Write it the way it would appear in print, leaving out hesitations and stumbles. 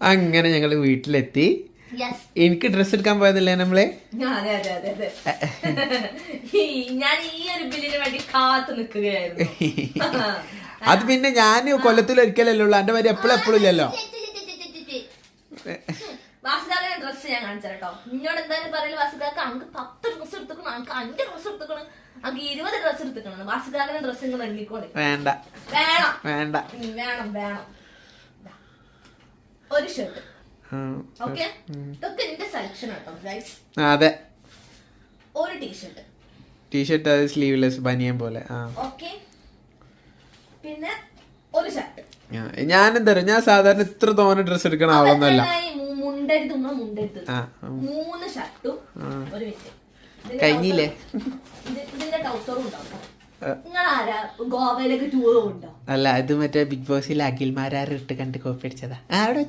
അങ്ങനെ ഞങ്ങള് വീട്ടിലെത്തി. എനിക്ക് ഡ്രസ് എടുക്കാൻ പോയതല്ലേ നമ്മളെ? ഞാൻ ഈ ഒരു ബില്ലിന് വേണ്ടി കാത്തു നിൽക്കുകയായിരുന്നു. അത് പിന്നെ ഞാൻ കൊല്ലത്തിൽ ഒരിക്കലല്ലേ ഉള്ളു, എന്റെ മാതിരി എപ്പോഴും ഇല്ലല്ലോ. വാസുദാകനെ ഡ്രസ് ഞാൻ കാണിച്ചു കേട്ടോ. നിന്നോട് എന്തായാലും പറയല് വാസുദാക്ക് അങ്ക് 10 ഡ്രസ് എടുത്തുക്കണം, അങ്ക് 5 ഡ്രസ് എടുത്തുക്കണം, അങ്ക് 20 ഡ്രസ് എടുത്തുക്കണം. വാസുദാകനെ ഡ്രസ് ഇങ്ങനെ എണ്ണിക്കോളെ. വേണ്ട വേണം വേണ്ട വേണം വേണം. ഒരു ഷർട്ട്. ഓക്കെ, ഇതൊക്കെ എന്റെ സെലക്ഷൻ ആട്ടോ ഗൈസ്. അതെ, ഒരു ടീഷർട്ട്. ടീഷർട്ട് അത് സ്ലീവ്ലെസ് ബനിയൻ പോലെ. ഓക്കെ, പിന്നെ ഒരു ഷർട്ട്. ഞാൻ എന്താ പറയാ, ഞാൻ സാധാരണ ഇത്ര തോന്നെ ഡ്രസ് എടുക്കണ ആളൊന്നുമല്ല. മുണ്ടെടുത്ത് 3 ഷർട്ടും ഒരു മിനിറ്റ് കഴിഞ്ഞില്ലേ? ഇതിന്റെ ടൗസറും ഉണ്ടാവും. നിങ്ങളാരാ ഗോവയിലേക്ക് ടൂർ ഉണ്ടോ? അല്ല, ഇത് മറ്റേ ബിഗ് ബോസിൽ അഖിൽമാരാർ ഇട്ട് കണ്ട് കോപ്പി അടിച്ചതാ. അവിടെ